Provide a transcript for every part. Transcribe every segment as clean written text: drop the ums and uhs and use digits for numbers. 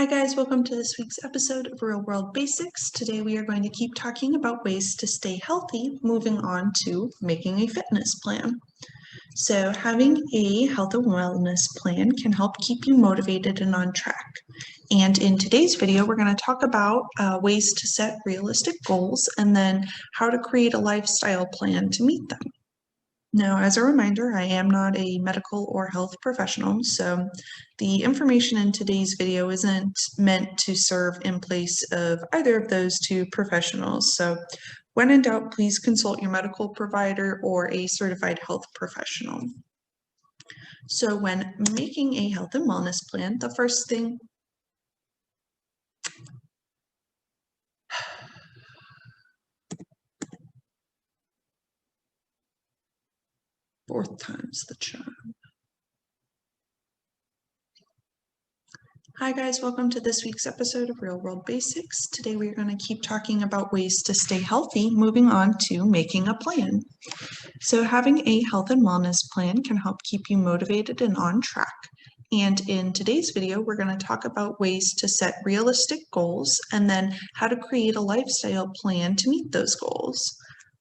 Hi guys, welcome to this week's episode of Real World Basics. Today we are going to keep talking about ways to stay healthy, moving on to making a fitness plan. So having a health and wellness plan can help keep you motivated and on track. And in today's video, we're going to talk about ways to set realistic goals and then how to create a lifestyle plan to meet them. Now, as a reminder, I am not a medical or health professional, so the information in today's video isn't meant to serve in place of either of those two professionals. So when in doubt, please consult your medical provider or a certified health professional. So when making a health and wellness plan, the first thing fourth time's the charm. Hi guys, welcome to this week's episode of Real World Basics. Today we're going to keep talking about ways to stay healthy, moving on to making a plan. So having a health and wellness plan can help keep you motivated and on track. And in today's video, we're going to talk about ways to set realistic goals and then how to create a lifestyle plan to meet those goals.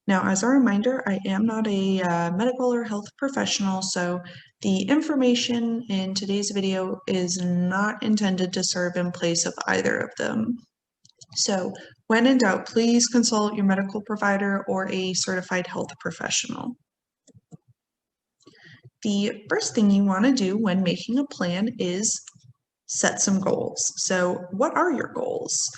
Now, as a reminder, I am not a medical or health professional, so the information in today's video is not intended to serve in place of either of them. So when in doubt, please consult your medical provider or a certified health professional. The first thing you want to do when making a plan is set some goals. So what are your goals?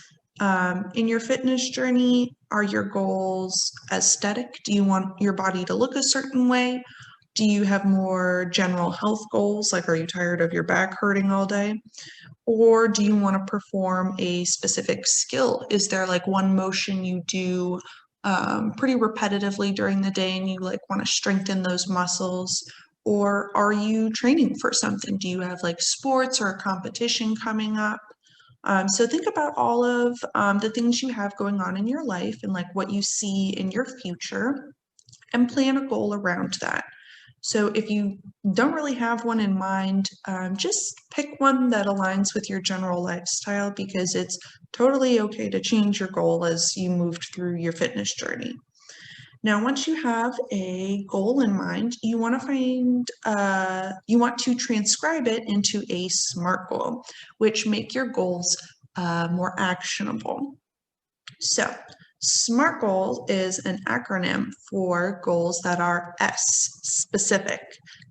In your fitness journey, are your goals aesthetic? Do you want your body to look a certain way? Do you have more general health goals? Like, are you tired of your back hurting all day? Or do you want to perform a specific skill? Is there like one motion you do pretty repetitively during the day and you like want to strengthen those muscles? Or are you training for something? Do you have like sports or a competition coming up? So think about all of the things you have going on in your life and like what you see in your future and plan a goal around that. So if you don't really have one in mind, just pick one that aligns with your general lifestyle because it's totally okay to change your goal as you moved through your fitness journey. Now, once you have a goal in mind, you want to transcribe it into a SMART goal, which make your goals more actionable. So SMART goal is an acronym for goals that are S, specific,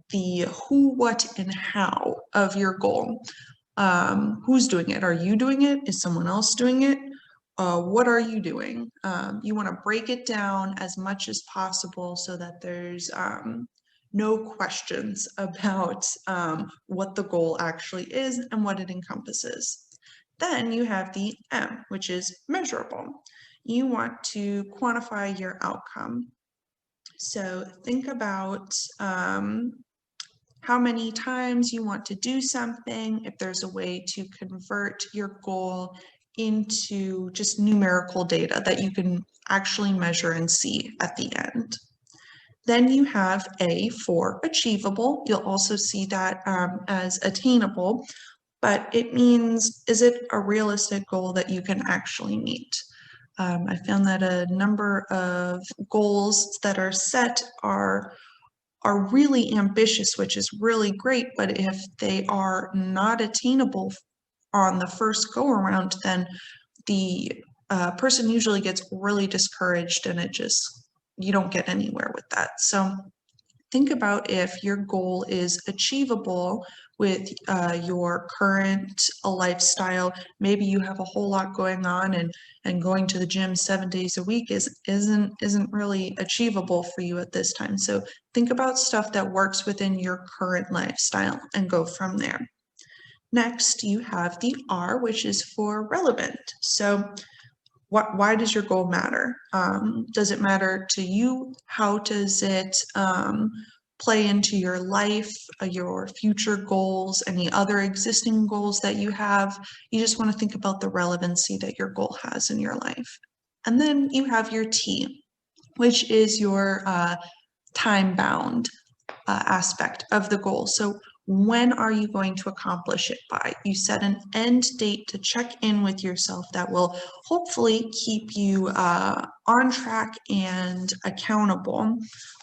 the who, what, and how of your goal. Who's doing it? Are you doing it? Is someone else doing it? What are you doing? You want to break it down as much as possible so that there's no questions about what the goal actually is and what it encompasses. Then you have the M, which is measurable. You want to quantify your outcome. So think about how many times you want to do something, if there's a way to convert your goal into just numerical data that you can actually measure and see at the end. Then you have A for achievable. You'll also see that as attainable, but it means, is it a realistic goal that you can actually meet? I found that a number of goals that are set are really ambitious, which is really great, but if they are not attainable on the first go around, then the person usually gets really discouraged and you don't get anywhere with that. So think about if your goal is achievable with your current lifestyle. Maybe you have a whole lot going on and going to the gym 7 days a week isn't really achievable for you at this time. So think about stuff that works within your current lifestyle and go from there. Next, you have the R, which is for relevant. So why does your goal matter? Does it matter to you? How does it play into your life, your future goals, any other existing goals that you have? You just want to think about the relevancy that your goal has in your life. And then you have your T, which is your time-bound aspect of the goal. So when are you going to accomplish it by? You set an end date to check in with yourself that will hopefully keep you on track and accountable,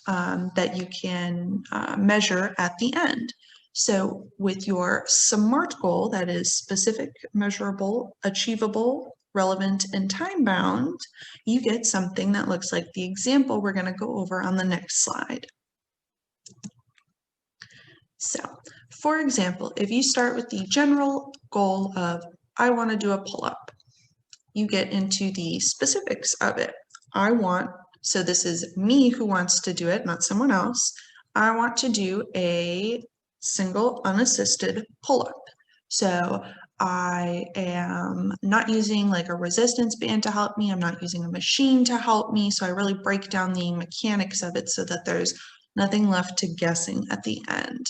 that you can measure at the end. So with your SMART goal, that is specific, measurable, achievable, relevant, and time-bound, you get something that looks like the example we're going to go over on the next slide. So, for example, if you start with the general goal of, I want to do a pull-up, you get into the specifics of it. So this is me who wants to do it, not someone else. I want to do a single unassisted pull-up. So I am not using like a resistance band to help me. I'm not using a machine to help me. So I really break down the mechanics of it so that there's nothing left to guessing at the end.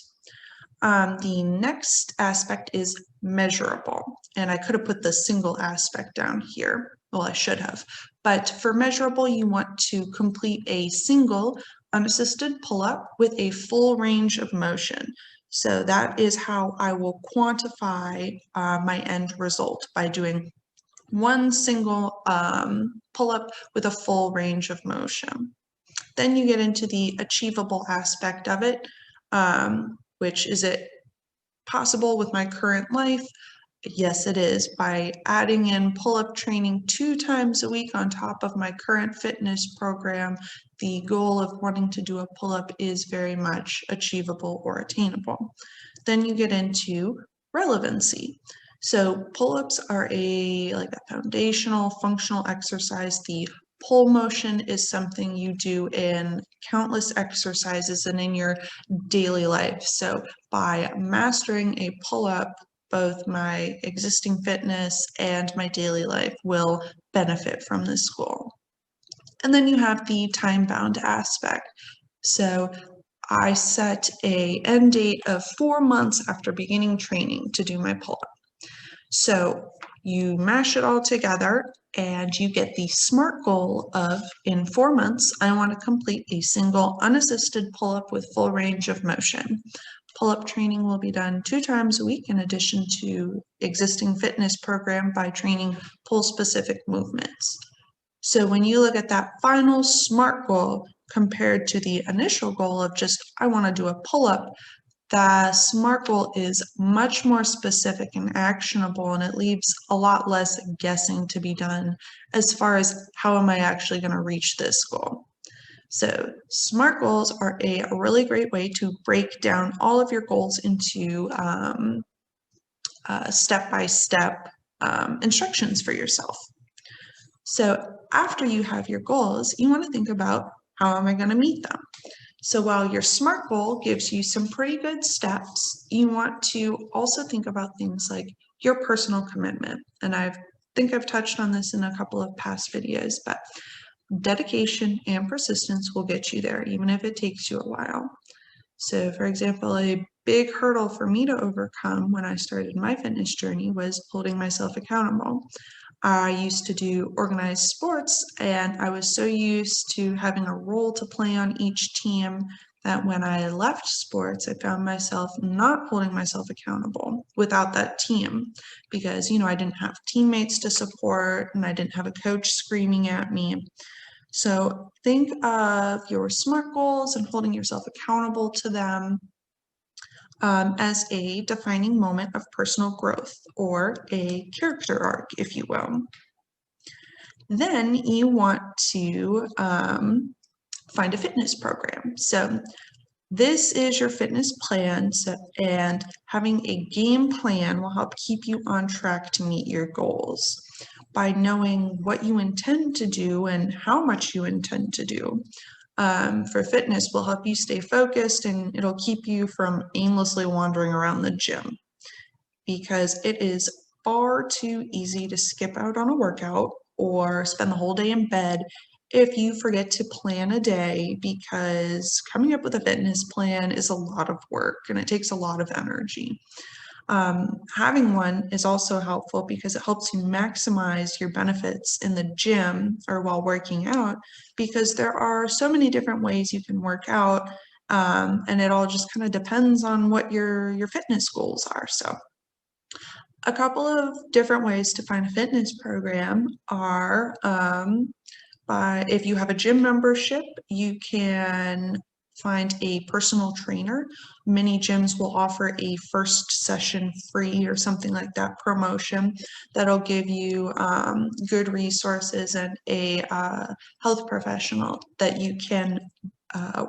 The next aspect is measurable, and I could have put the single aspect down here. Well, I should have, but for measurable, you want to complete a single unassisted pull-up with a full range of motion. So that is how I will quantify my end result, by doing one single pull-up with a full range of motion. Then you get into the achievable aspect of it, which is it possible with my current life? Yes, it is. By adding in pull-up training 2 times a week on top of my current fitness program, the goal of wanting to do a pull-up is very much achievable or attainable. Then you get into relevancy. So pull-ups are a foundational functional exercise. The pull motion is something you do in countless exercises and in your daily life. So by mastering a pull-up, both my existing fitness and my daily life will benefit from this goal. And then you have the time-bound aspect. So I set an end date of 4 months after beginning training to do my pull-up. So you mash it all together and you get the SMART goal of, in 4 months, I want to complete a single unassisted pull-up with full range of motion. Pull-up training will be done 2 times a week in addition to existing fitness program by training pull-specific movements. So when you look at that final SMART goal compared to the initial goal of just, I want to do a pull-up, the SMART goal is much more specific and actionable, and it leaves a lot less guessing to be done as far as how am I actually going to reach this goal. So SMART goals are a really great way to break down all of your goals into step-by-step instructions for yourself. So after you have your goals, you want to think about, how am I going to meet them? So while your SMART goal gives you some pretty good steps, you want to also think about things like your personal commitment. And I think I've touched on this in a couple of past videos, but dedication and persistence will get you there, even if it takes you a while. So for example, a big hurdle for me to overcome when I started my fitness journey was holding myself accountable. I used to do organized sports, and I was so used to having a role to play on each team that when I left sports, I found myself not holding myself accountable without that team because, I didn't have teammates to support and I didn't have a coach screaming at me. So think of your SMART goals and holding yourself accountable to them as a defining moment of personal growth, or a character arc, if you will. Then you want to find a fitness program. So this is your fitness plan, and having a game plan will help keep you on track to meet your goals. By knowing what you intend to do and how much you intend to do for fitness will help you stay focused, and it'll keep you from aimlessly wandering around the gym, because it is far too easy to skip out on a workout or spend the whole day in bed if you forget to plan a day, because coming up with a fitness plan is a lot of work and it takes a lot of energy. Having one is also helpful because it helps you maximize your benefits in the gym or while working out, because there are so many different ways you can work out, And it all just kind of depends on what your fitness goals are. So a couple of different ways to find a fitness program are if you have a gym membership, you can find a personal trainer. Many gyms will offer a first session free or something like that promotion that'll give you good resources and a health professional that you can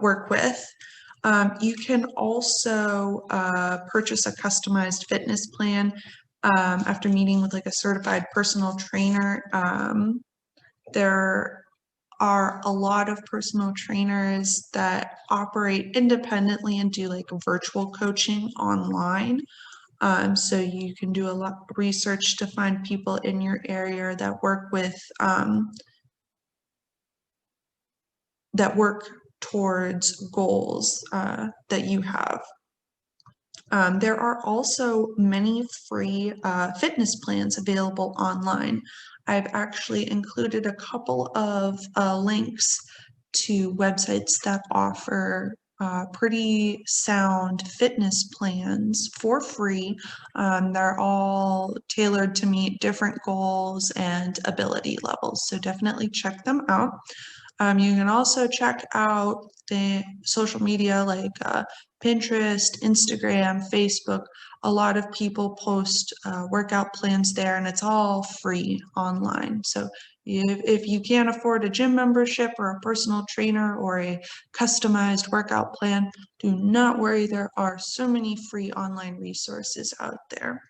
work with. You can also purchase a customized fitness plan after meeting with like a certified personal trainer. There are a lot of personal trainers that operate independently and do like virtual coaching online. So you can do a lot of research to find people in your area that work with that work towards goals that you have. There are also many free fitness plans available online. I've actually included a couple of links to websites that offer pretty sound fitness plans for free. They're all tailored to meet different goals and ability levels, so definitely check them out. You can also check out the social media like Pinterest, Instagram, Facebook. A lot of people post workout plans there, and it's all free online. So if you can't afford a gym membership or a personal trainer or a customized workout plan, do not worry. There are so many free online resources out there.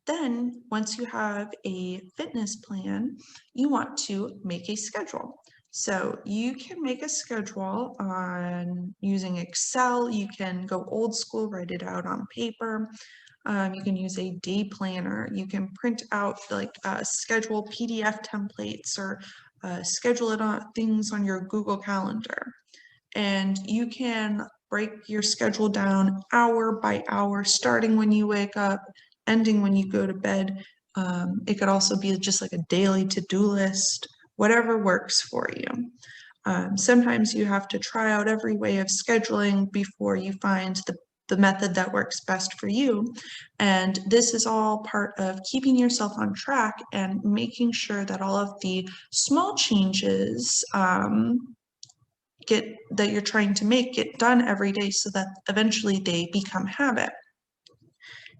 Then, once you have a fitness plan, you want to make a schedule. So you can make a schedule on using Excel. You can go old school, write it out on paper. You can use a day planner. You can print out like schedule PDF templates or schedule it on things on your Google Calendar. And you can break your schedule down hour by hour, starting when you wake up, ending when you go to bed. It could also be just like a daily to-do list, whatever works for you. Sometimes you have to try out every way of scheduling before you find the method that works best for you. And this is all part of keeping yourself on track and making sure that all of the small changes that you're trying to make get done every day so that eventually they become habit.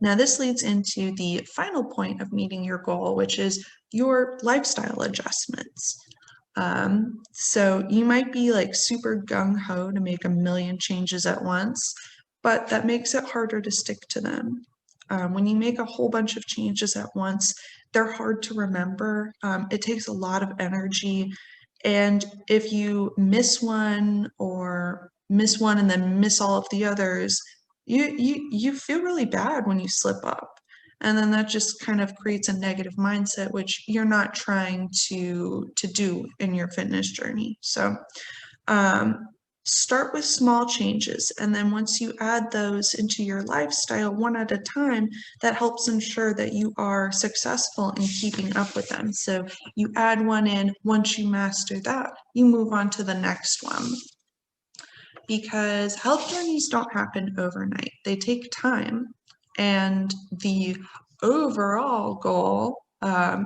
Now, this leads into the final point of meeting your goal, which is your lifestyle adjustments. So you might be like super gung-ho to make a million changes at once, but that makes it harder to stick to them. When you make a whole bunch of changes at once, they're hard to remember. It takes a lot of energy. And if you miss one and then miss all of the others, you feel really bad when you slip up. And then that just kind of creates a negative mindset, which you're not trying to do in your fitness journey. So start with small changes. And then once you add those into your lifestyle one at a time, that helps ensure that you are successful in keeping up with them. So you add one in, once you master that, you move on to the next one. Because health journeys don't happen overnight. They take time. And the overall goal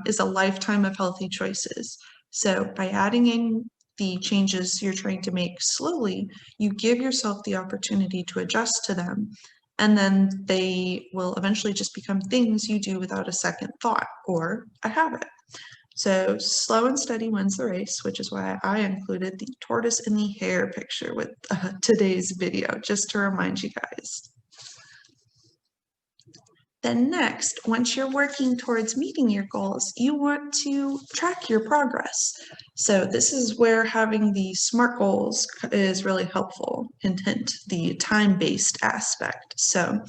is a lifetime of healthy choices. So by adding in the changes you're trying to make slowly, you give yourself the opportunity to adjust to them. And then they will eventually just become things you do without a second thought or a habit. So slow and steady wins the race, which is why I included the tortoise and the hare picture with today's video, just to remind you guys. Then next, once you're working towards meeting your goals, you want to track your progress. So this is where having the SMART goals is really helpful, hint, the time-based aspect. So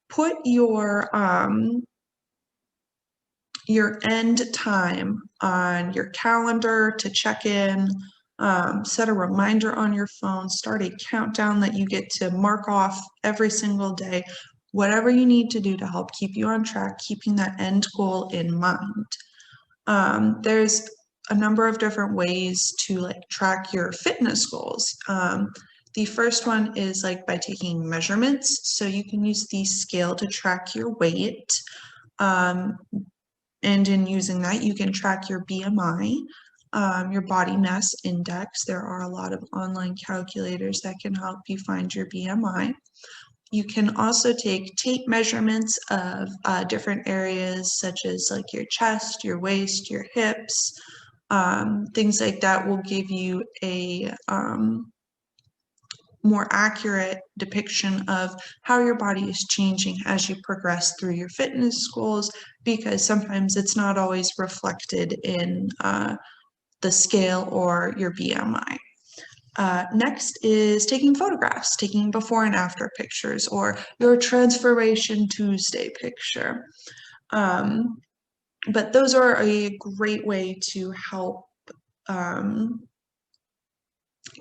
put your end time on your calendar to check in, set a reminder on your phone, start a countdown that you get to mark off every single day, whatever you need to do to help keep you on track, keeping that end goal in mind. There's a number of different ways to like track your fitness goals. The first one is like by taking measurements. So you can use the scale to track your weight. And in using that, you can track your BMI, your body mass index. There are a lot of online calculators that can help you find your BMI. You can also take tape measurements of different areas such as like your chest, your waist, your hips. Things like that will give you a more accurate depiction of how your body is changing as you progress through your fitness goals, because sometimes it's not always reflected in the scale or your BMI. Next is taking photographs, taking before and after pictures, or your Transformation Tuesday picture. But those are a great way to help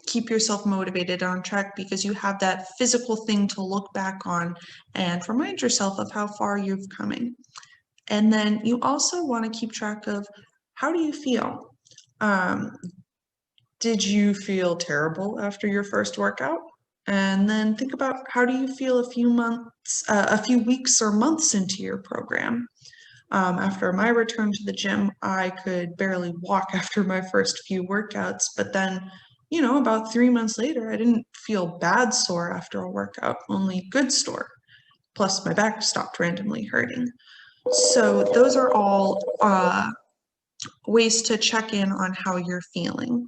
keep yourself motivated on track, because you have that physical thing to look back on and remind yourself of how far you've come. And then you also want to keep track of, how do you feel? Did you feel terrible after your first workout? And then think about, how do you feel a few weeks or months into your program? After my return to the gym, I could barely walk after my first few workouts, but then, about 3 months later, I didn't feel bad sore after a workout, only good sore. Plus, my back stopped randomly hurting. So those are all ways to check in on how you're feeling.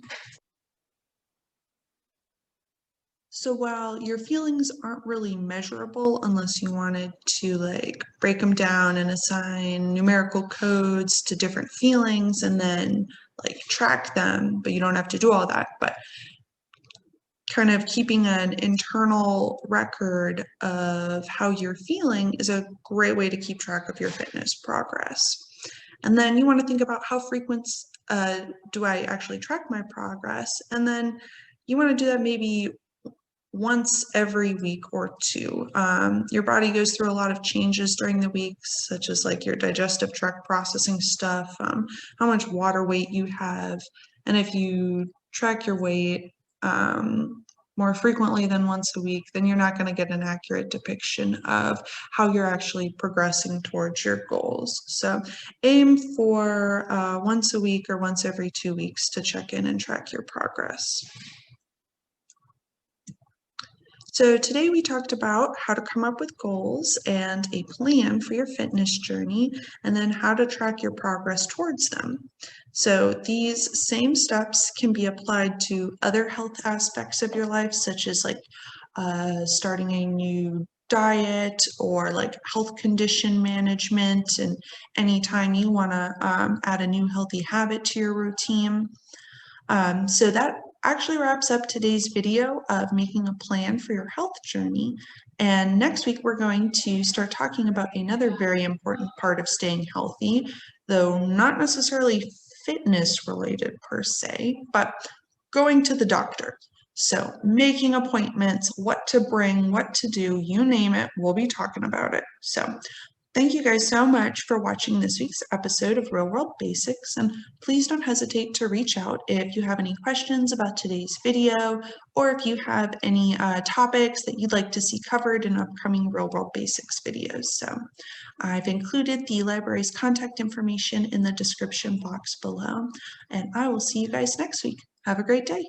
So while your feelings aren't really measurable unless you wanted to like break them down and assign numerical codes to different feelings and then like track them, but you don't have to do all that. But kind of keeping an internal record of how you're feeling is a great way to keep track of your fitness progress. And then you want to think about, how frequent do I actually track my progress? And then you want to do that maybe once every week or two. Your body goes through a lot of changes during the week, such as like your digestive tract processing stuff, how much water weight you have. And if you track your weight more frequently than once a week, then you're not going to get an accurate depiction of how you're actually progressing towards your goals. So aim for once a week or once every 2 weeks to check in and track your progress. So today we talked about how to come up with goals and a plan for your fitness journey, and then how to track your progress towards them. So these same steps can be applied to other health aspects of your life, such as like starting a new diet or like health condition management, and anytime you want to add a new healthy habit to your routine. So that actually wraps up today's video of making a plan for your health journey. And next week, we're going to start talking about another very important part of staying healthy, though not necessarily fitness related per se, but going to the doctor. So making appointments, what to bring, what to do, you name it, we'll be talking about it. So thank you guys so much for watching this week's episode of Real World Basics, and please don't hesitate to reach out if you have any questions about today's video, or if you have any topics that you'd like to see covered in upcoming Real World Basics videos. So I've included the library's contact information in the description box below, and I will see you guys next week. Have a great day.